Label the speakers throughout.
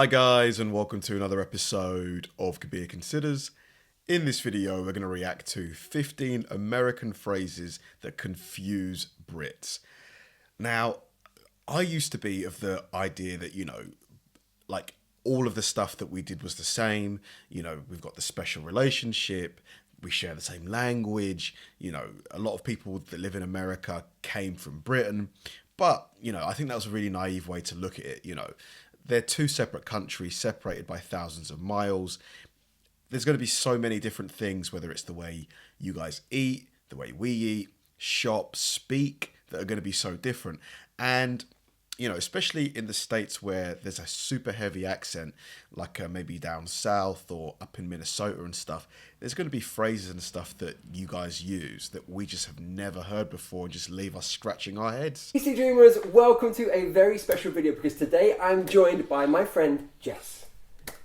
Speaker 1: Hi guys, and welcome to another episode of Kabir Considers. In this video, we're going to react to 15 American phrases that confuse Brits. Now, I used to be of the idea that, like all of the stuff that we did was the same. We've got the special relationship, we share the same language, a lot of people that live in America came from Britain. But, I think that was a really naive way to look at it, They're two separate countries separated by thousands of miles. There's going to be so many different things, whether it's the way you guys eat, the way we eat, shop, speak, that are going to be so different. And, especially in the States where there's a super heavy accent, like maybe down south or up in Minnesota and stuff, there's going to be phrases and stuff that you guys use that we just have never heard before and just leave us scratching our heads.
Speaker 2: PC Dreamers, welcome to a very special video because today I'm joined by my friend Jess.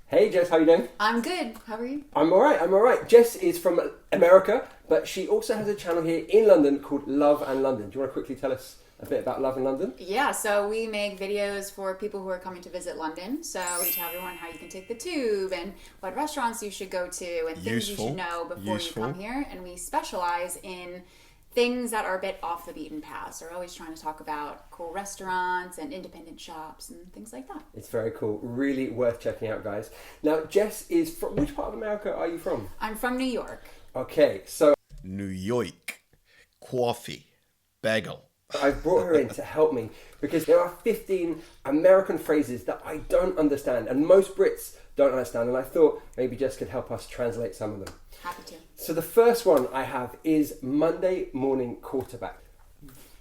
Speaker 2: Hey Jess, how you doing?
Speaker 3: I'm good. How are you?
Speaker 2: I'm alright. Jess is from America, but she also has a channel here in London called Love and London. Do you want to quickly tell us a bit about Love and London?
Speaker 3: Yeah, so we make videos for people who are coming to visit London. So we tell everyone how you can take the tube and what restaurants you should go to and things you should know before you come here. And we specialize in things that are a bit off the beaten path. So we're always trying to talk about cool restaurants and independent shops and things like that.
Speaker 2: It's very cool. Really worth checking out, guys. Now, Jess is from... Which part of America are you from?
Speaker 3: I'm from New York.
Speaker 2: Okay, so...
Speaker 1: New York, coffee, bagel.
Speaker 2: I've brought her in to help me because there are 15 American phrases that I don't understand and most Brits don't understand, and I thought maybe Jess could help us translate some of them.
Speaker 3: Happy to.
Speaker 2: So the first one I have is Monday morning quarterback.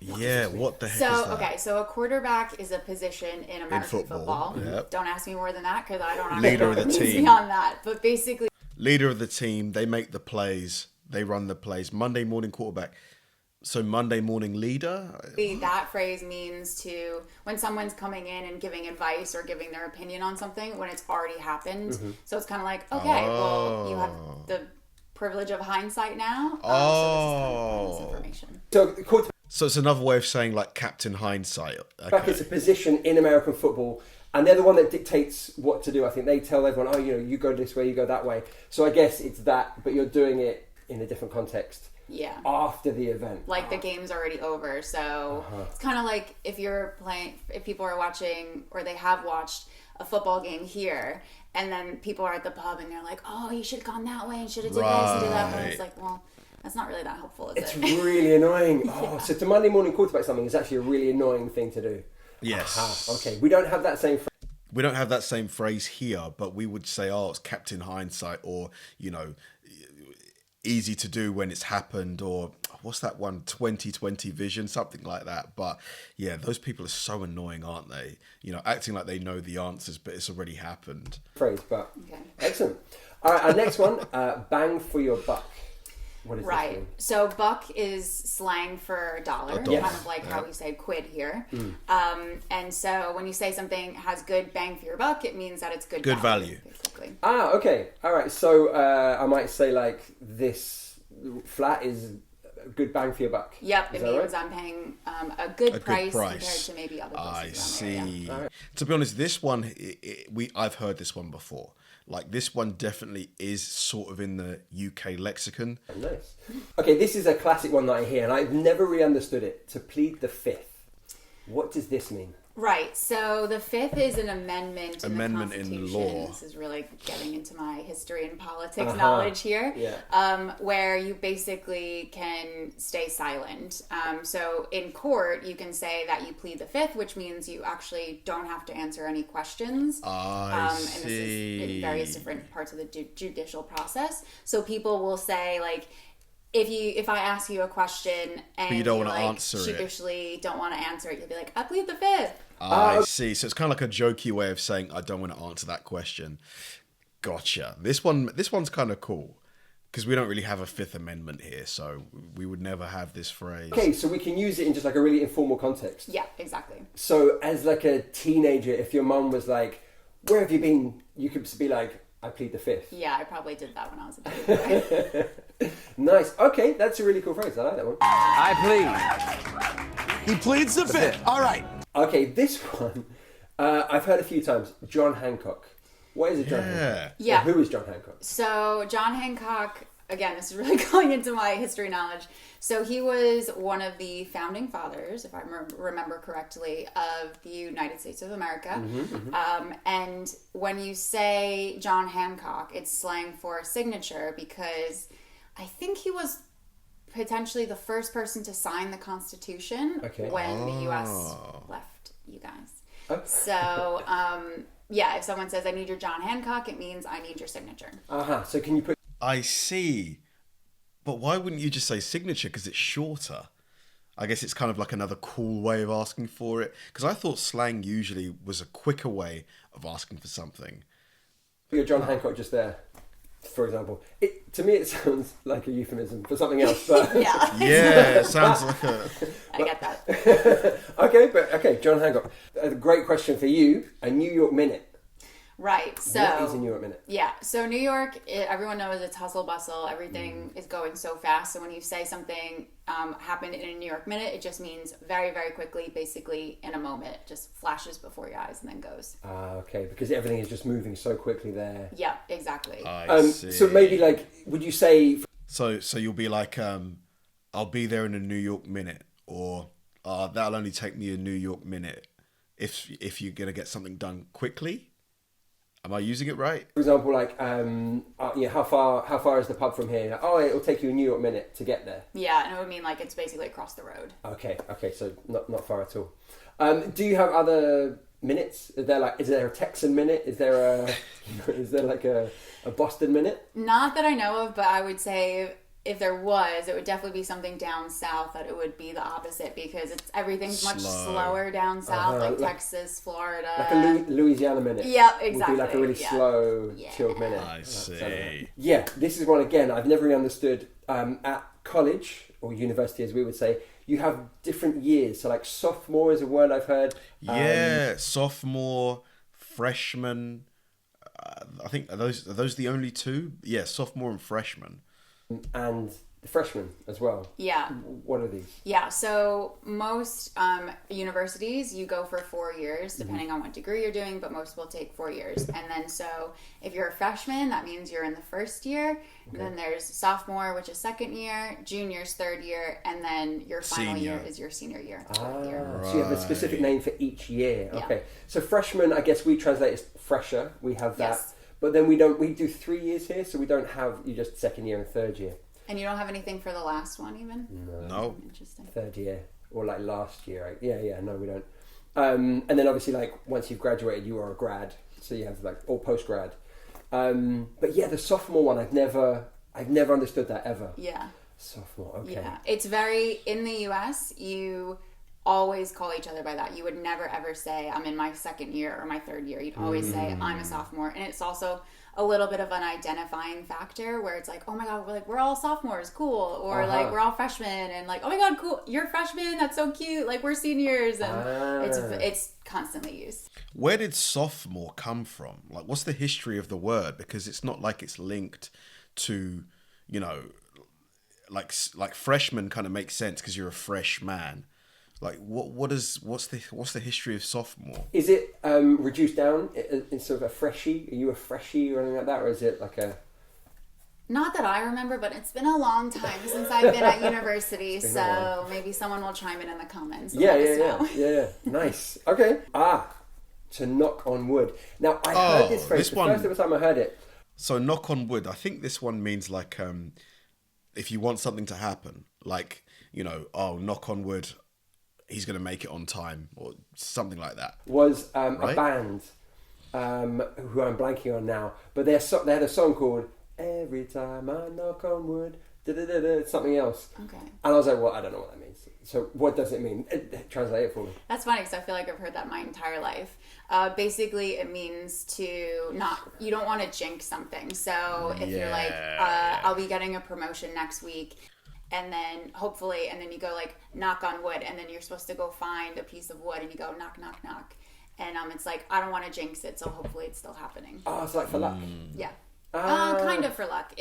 Speaker 1: What the heck is that?
Speaker 3: Okay, so a quarterback is a position in American football.
Speaker 1: Yep.
Speaker 3: Don't ask me more than that because I don't know
Speaker 1: Leader of the team.
Speaker 3: beyond that. But basically...
Speaker 1: Leader of the team, they make the plays, they run the plays. Monday morning quarterback. So Monday morning leader?
Speaker 3: That phrase means to, when someone's coming in and giving advice or giving their opinion on something when it's already happened. Mm-hmm. So it's kind of like, okay, well, you have the privilege of hindsight now. So this is kind of information.
Speaker 2: So
Speaker 1: it's another way of saying like Captain Hindsight.
Speaker 2: Okay. It's a position in American football and they're the one that dictates what to do. I think they tell everyone, you go this way, you go that way. So I guess it's that, but you're doing it in a different context.
Speaker 3: Yeah.
Speaker 2: After the event.
Speaker 3: Like the game's already over. So it's kind of like if people are watching or they have watched a football game here and then people are at the pub and they're like, oh, you should have gone that way and should have did this and did that. And it's like, well, that's not really that helpful, is
Speaker 2: it? It's really annoying. So to Monday morning quarterback something is actually a really annoying thing to do.
Speaker 1: Yes.
Speaker 2: Okay, we don't have that same phrase.
Speaker 1: We don't have that same phrase here, but we would say, it's Captain Hindsight or, easy to do when it's happened, or what's that one, 20/20 vision, something like that. But yeah, those people are so annoying, aren't they? Acting like they know the answers, but it's already happened.
Speaker 2: Phrase, but okay. Excellent. All right, our next one, bang for your buck. What is
Speaker 3: right.
Speaker 2: This
Speaker 3: so buck is slang for dollar, kind of like how we say quid here. And so when you say something has good bang for your buck, it means that it's good
Speaker 1: value.
Speaker 3: Basically.
Speaker 2: Okay. All right. So I might say like this flat is good bang for your buck.
Speaker 3: Yep. It means I'm paying a good price compared to maybe other places.
Speaker 1: I see.
Speaker 2: Right.
Speaker 1: To be honest, this one, I've heard this one before. Like, this one definitely is sort of in the UK lexicon.
Speaker 2: Nice. Okay, this is a classic one that I hear, and I've never really understood it. To plead the fifth. What does this mean?
Speaker 3: Right. So the fifth is an amendment in the Constitution.
Speaker 1: In law.
Speaker 3: This is really getting into my history and politics knowledge here.
Speaker 2: Yeah.
Speaker 3: Where you basically can stay silent. So in court, you can say that you plead the fifth, which means you actually don't have to answer any questions.
Speaker 1: I see.
Speaker 3: And this is in various different parts of the judicial process. So people will say, like, if I ask you a question and
Speaker 1: you don't want to answer
Speaker 3: sheepishly don't want to answer it, you'll be like, I plead the fifth.
Speaker 1: I see. So it's kind of like a jokey way of saying I don't want to answer that question. Gotcha. This one's kind of cool because we don't really have a Fifth Amendment here, so we would never have this phrase.
Speaker 2: Okay, so we can use it in just like a really informal context.
Speaker 3: Yeah, exactly.
Speaker 2: So as like a teenager, if your mum was like, "Where have you been?" you could be like, I plead the fifth.
Speaker 3: Yeah, I probably did that when I was a kid.
Speaker 2: Nice. Okay, that's a really cool phrase. I like that one.
Speaker 4: I plead. He pleads the fifth. All right.
Speaker 2: Okay, this one I've heard a few times. John Hancock. What is a John Hancock?
Speaker 3: Yeah.
Speaker 2: Or who is John Hancock?
Speaker 3: So John Hancock, again, this is really going into my history knowledge. So he was one of the founding fathers, if I remember correctly, of the United States of America. And when you say John Hancock, it's slang for signature because I think he was potentially the first person to sign the Constitution when the U.S. left you guys. So, yeah, if someone says, I need your John Hancock, it means I need your signature.
Speaker 2: So can you put...
Speaker 1: I see. But why wouldn't you just say signature? Because it's shorter. I guess it's kind of like another cool way of asking for it. Because I thought slang usually was a quicker way of asking for something.
Speaker 2: Your John Hancock just there, for example. To me, it sounds like a euphemism for something else. But
Speaker 1: yeah, it sounds like a...
Speaker 3: I get that.
Speaker 2: Okay, John Hancock. A great question for you. A New York minute.
Speaker 3: Right, so...
Speaker 2: What is a New York minute?
Speaker 3: Yeah, so New York, everyone knows it's hustle bustle. Everything is going so fast. So when you say something happened in a New York minute, it just means very, very quickly, basically in a moment. It just flashes before your eyes and then goes.
Speaker 2: Okay, because everything is just moving so quickly there.
Speaker 3: Yeah, exactly.
Speaker 1: I see.
Speaker 2: So maybe like, would you say...
Speaker 1: So you'll be like, I'll be there in a New York minute. Or that'll only take me a New York minute if you're going to get something done quickly. Am I using it right?
Speaker 2: For example, like, how far is the pub from here? Like, it'll take you a New York minute to get there.
Speaker 3: Yeah, and it would mean like it's basically across the road.
Speaker 2: Okay, so not far at all. Do you have other minutes? Is there a Texan minute? Is there like a Boston minute?
Speaker 3: Not that I know of, but I would say if there was, it would definitely be something down south that it would be the opposite because everything's much slower down south, like Texas, Florida.
Speaker 2: Like a Louisiana minute.
Speaker 3: Yeah, exactly.
Speaker 2: Would be like a really slow, chilled minute.
Speaker 1: I see.
Speaker 2: Yeah, this is one again I've never really understood. At college or university, as we would say, you have different years. So like sophomore is a word I've heard.
Speaker 1: Yeah, sophomore, freshman. I think are those the only two? Yeah, sophomore and freshman.
Speaker 2: And the freshmen as well.
Speaker 3: Yeah.
Speaker 2: What are these?
Speaker 3: Yeah, so most universities, you go for 4 years, depending on what degree you're doing, but most will take 4 years. And then so if you're a freshman, that means you're in the first year. Okay. Then there's sophomore, which is second year, junior's third year, and then your final year is your senior year, fourth year.
Speaker 2: Right. So you have a specific name for each year. Yeah. Okay. So freshman, I guess we translate as fresher. We have that. Yes. But then we do 3 years here, so we don't have you just second year and third year.
Speaker 3: And you don't have anything for the last one even?
Speaker 1: No.
Speaker 3: Interesting.
Speaker 2: Third year or like last year. Right? Yeah. No, we don't. And then obviously like once you've graduated, you are a grad, so you have like or post grad. But yeah, the sophomore one I've never understood that ever.
Speaker 3: Yeah.
Speaker 2: Sophomore. Okay.
Speaker 3: Yeah, it's very in the US. You always call each other by that. You would never ever say I'm in my second year or my third year. You'd always say I'm a sophomore, and it's also a little bit of an identifying factor where it's like, oh my god, we're all sophomores, cool, or like we're all freshmen, and like, oh my god, cool, you're freshmen, that's so cute, like we're seniors, and it's constantly used.
Speaker 1: Where did sophomore come from? Like, what's the history of the word? Because it's not like it's linked to, you know, like freshman kind of makes sense because you're a fresh man. Like what's the history of sophomore?
Speaker 2: Is it reduced down in sort of a freshie? Are you a freshie or anything like that, or is it like a?
Speaker 3: Not that I remember, but it's been a long time since I've been at university, so maybe someone will chime in the comments.
Speaker 2: Yeah. Nice. Okay. To knock on wood. Now I heard this phrase the first ever time I heard it.
Speaker 1: So knock on wood. I think this one means like if you want something to happen, like knock on wood. He's going to make it on time or something like that. Was
Speaker 2: right? A band who I'm blanking on now, but they had a song called Every Time I Knock on Wood, something else. Okay. And I was like, well, I don't know what that means. So what does it mean? Translate it for me.
Speaker 3: That's funny because I feel like I've heard that my entire life. Basically, it means you don't want to jinx something. So if you're like, I'll be getting a promotion next week. And then hopefully, and then you go like knock on wood, and then you're supposed to go find a piece of wood, and you go knock, knock, knock, and it's like I don't want to jinx it, so hopefully it's still happening.
Speaker 2: Oh, it's like for luck.
Speaker 3: Yeah, kind of for luck.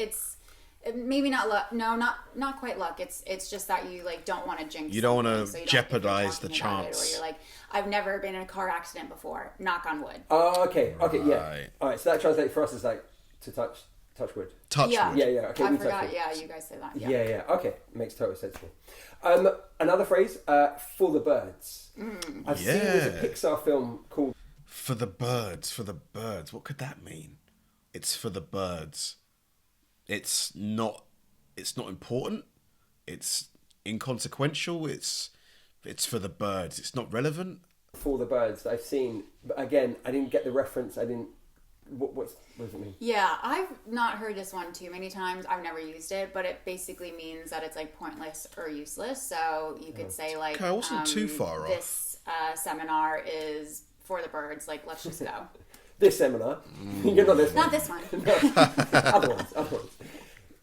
Speaker 3: Maybe not luck. No, not quite luck. It's just that you like don't want to jinx.
Speaker 1: You don't want
Speaker 3: so
Speaker 1: to jeopardize the chance.
Speaker 3: Or you're like, I've never been in a car accident before. Knock on wood.
Speaker 2: Oh, okay,
Speaker 1: right.
Speaker 2: Yeah. All right, so that translates for us as like to touch wood.
Speaker 1: Touch wood.
Speaker 2: Yeah. Okay,
Speaker 3: I forgot. Yeah, you guys say that.
Speaker 2: Yeah. Okay, makes total sense to me. Another phrase, for the birds. I've seen there's a Pixar film called
Speaker 1: For the birds. What could that mean? It's for the birds. It's not important. It's inconsequential. It's for the birds. It's not relevant.
Speaker 2: For the birds that I've seen, but again, I didn't get the reference. I didn't. What does it mean?
Speaker 3: Yeah, I've not heard this one too many times. I've never used it, but it basically means that it's like pointless or useless. So you could say like,
Speaker 1: okay, I wasn't too far off.
Speaker 3: This seminar is for the birds. Like, let's just go.
Speaker 2: This seminar? You're not this one.
Speaker 3: Not this one.
Speaker 2: No. Other ones.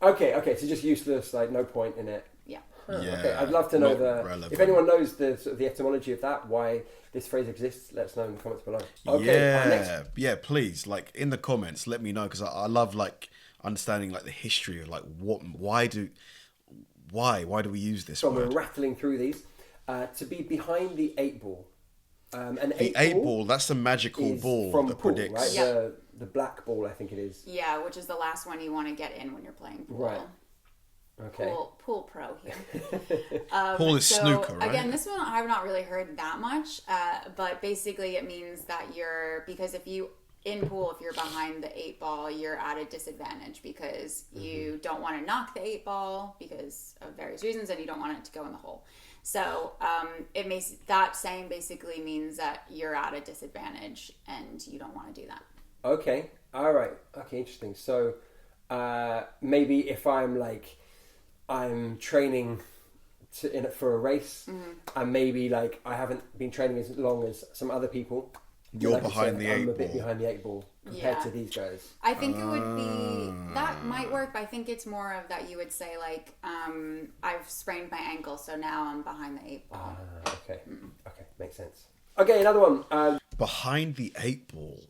Speaker 2: Okay, so just useless, like no point in it.
Speaker 3: Yeah.
Speaker 2: Okay, I'd love to know
Speaker 1: relevant.
Speaker 2: if anyone knows the etymology of that, why this phrase exists, let us know in the comments below. Okay,
Speaker 1: yeah, please, like in the comments, let me know, because I love like understanding like the history of like why do we use this word?
Speaker 2: We're rattling through these. To be behind the 8 ball. An
Speaker 1: the 8 ball, that's the magical ball
Speaker 2: from
Speaker 1: that
Speaker 2: pool,
Speaker 1: predicts.
Speaker 2: right?
Speaker 3: Yeah.
Speaker 2: The black ball, I think it is.
Speaker 3: Yeah, which is the last one you want to get in when you're playing pool.
Speaker 2: Right. Okay.
Speaker 3: Pool pro here.
Speaker 1: Pool is snooker, right?
Speaker 3: Again, this one I've not really heard that much, but basically it means that because if you're behind the 8 ball, you're at a disadvantage because you don't want to knock the 8 ball because of various reasons, and you don't want it to go in the hole. So that saying basically means that you're at a disadvantage and you don't want to do that.
Speaker 2: Okay. All right. Okay. Interesting. So maybe if I'm training for a race, and maybe like I haven't been training as long as some other people.
Speaker 1: You're
Speaker 2: like
Speaker 1: behind the 8 ball.
Speaker 2: I'm a bit behind the 8 ball compared to these guys.
Speaker 3: I think it would be, that might work, but I think it's more of that you would say like, I've sprained my ankle, so now I'm behind the 8 ball.
Speaker 2: Okay. Okay, makes sense. Okay, another one.
Speaker 1: Behind the 8 ball.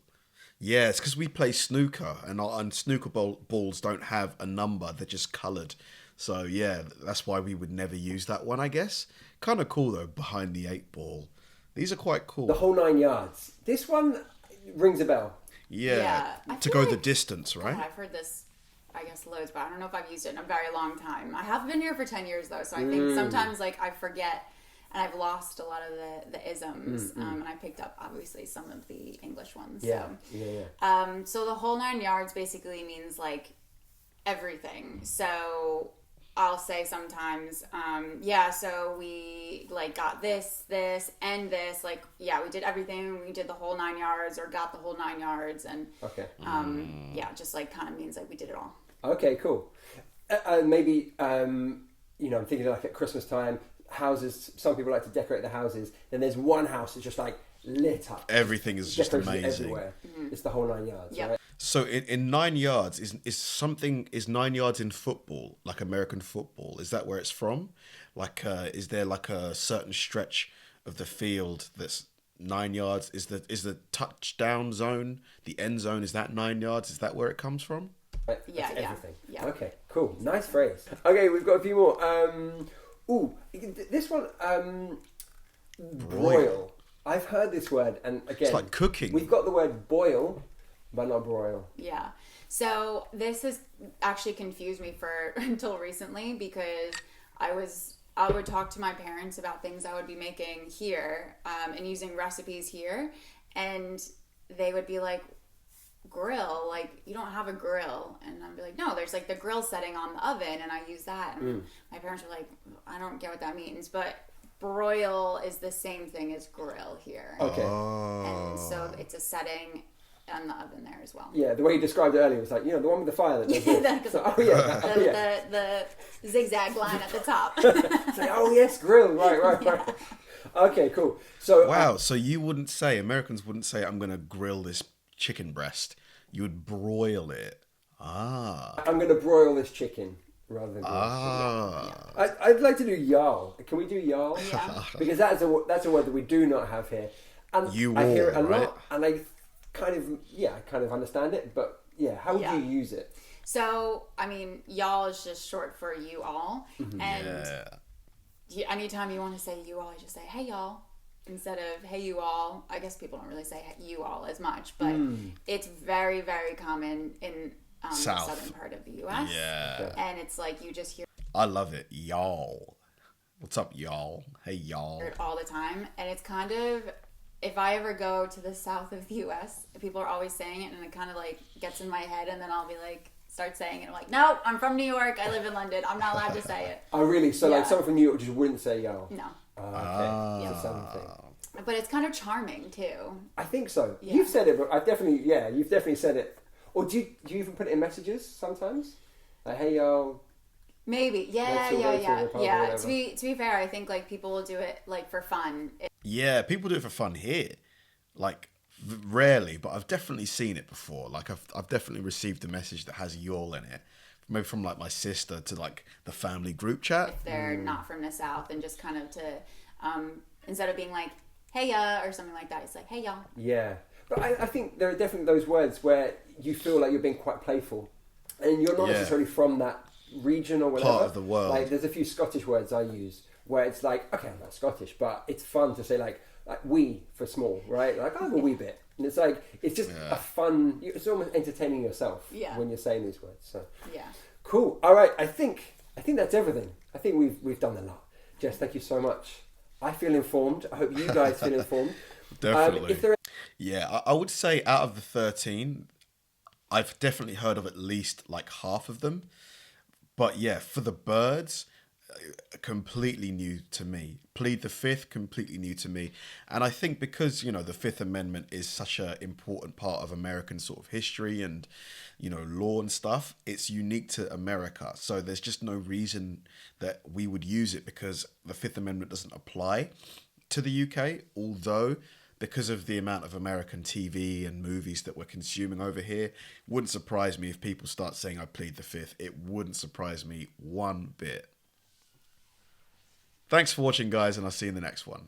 Speaker 1: Yeah, it's because we play snooker, and snooker balls don't have a number; they're just coloured. So yeah, that's why we would never use that one, I guess. Kind of cool though. Behind the 8 ball. These are quite cool.
Speaker 2: The whole 9 yards. This one rings a bell.
Speaker 1: Yeah, to go the distance, right?
Speaker 3: God, I've heard this, I guess, loads, but I don't know if I've used it in a very long time. I have been here for 10 years though, so I think sometimes like I forget. And I've lost a lot of the isms, and I picked up obviously some of the English ones.
Speaker 2: Yeah,
Speaker 3: so.
Speaker 2: yeah.
Speaker 3: So the whole 9 yards basically means like everything. So I'll say sometimes, so we like got this, and this. Like, yeah, we did everything. We did the whole 9 yards, or got the whole 9 yards, and just like kind of means like we did it all.
Speaker 2: Okay, cool. Maybe I'm thinking like at Christmas time. Houses, some people like to decorate their houses. Then there's one house that's just like lit up.
Speaker 1: Everything is just amazing.
Speaker 2: Everywhere. It's the whole 9 yards.
Speaker 3: Yep.
Speaker 2: Right?
Speaker 1: So in 9 yards is 9 yards in football, like American football? Is that where it's from? Like, is there like a certain stretch of the field that's 9 yards? Is the touchdown zone, the end zone? Is that 9 yards? Is that where it comes from?
Speaker 3: Yeah,
Speaker 2: everything.
Speaker 3: Yeah.
Speaker 2: Okay, cool. Nice phrase. Okay, we've got a few more. This one, broil. I've heard this word, and again,
Speaker 1: it's like cooking.
Speaker 2: We've got the word boil, but not broil.
Speaker 3: Yeah. So this has actually confused me until recently, because I would talk to my parents about things I would be making here, and using recipes here, and they would be like, grill, like you don't have a grill, and I'd be like, no, there's like the grill setting on the oven, and I use that, and my parents were like, I don't get what that means, but broil is the same thing as grill here.
Speaker 2: Okay.
Speaker 3: And so it's a setting on the oven there as well.
Speaker 2: Yeah, the way you described it earlier was like, the one with the fire that does it.
Speaker 3: The zigzag line at the top.
Speaker 2: It's like, oh yes, grill, right. Okay, cool. So
Speaker 1: wow, so Americans wouldn't say, I'm going to grill this chicken breast. You would broil it.
Speaker 2: I'm going to broil this chicken rather than grill. I'd like to do y'all. Can we do y'all?
Speaker 3: Yeah.
Speaker 2: Because that's a word that we do not have here. And I hear it a lot, and I kind of understand it, but how would you use it?
Speaker 3: So, I mean, y'all is just short for you all. And anytime you want to say you all, you just say, hey, y'all. Instead of hey you all. I guess people don't really say you all as much, but it's very, very common in the southern part of the US.
Speaker 1: Yeah.
Speaker 3: And it's like you just hear
Speaker 1: I love it. Y'all. What's up, y'all? Hey, y'all.
Speaker 3: it all the time. And it's kind of, if I ever go to the south of the US, people are always saying it and it kind of like gets in my head and then I'll be like, start saying it. I'm like, no, I'm from New York. I live in London. I'm not allowed to say it.
Speaker 2: Oh, really? So like someone from New York just wouldn't say y'all?
Speaker 3: No.
Speaker 2: Okay. It's a southern thing.
Speaker 3: But it's kind of charming too.
Speaker 2: I think so.
Speaker 3: Yeah.
Speaker 2: You've said it, but you've definitely said it. Or do you even put it in messages sometimes? Like, hey, y'all.
Speaker 3: Maybe. Yeah. To be fair, I think like people will do it like for fun.
Speaker 1: Yeah, people do it for fun here. Like rarely, but I've definitely seen it before. Like I've definitely received a message that has y'all in it. Maybe from like my sister to like the family group chat.
Speaker 3: If they're not from the South and just kind of to, instead of being like, hey ya, or something like that, it's like, hey y'all.
Speaker 2: Yeah. But I think there are definitely those words where you feel like you're being quite playful. And you're not necessarily from that region or whatever.
Speaker 1: Part of the world.
Speaker 2: Like there's a few Scottish words I use where it's like, okay, I'm not Scottish, but it's fun to say like we for small, right? Like I have a wee bit. And it's like, it's just a fun, it's almost entertaining yourself when you're saying these words. So cool. All right. I think that's everything. I think we've done a lot. Jess, thank you so much. I feel informed. I hope you guys feel informed.
Speaker 1: Definitely. I would say out of the 13, I've definitely heard of at least like half of them. But yeah, for the birds, completely new to me. Plead the Fifth, completely new to me. And I think because, you know, the Fifth Amendment is such an important part of American sort of history and, you know, law and stuff, it's unique to America. So there's just no reason that we would use it because the Fifth Amendment doesn't apply to the UK, although because of the amount of American TV and movies that we're consuming over here, wouldn't surprise me if people start saying I plead the Fifth. It wouldn't surprise me one bit. Thanks for watching, guys, and I'll see you in the next one.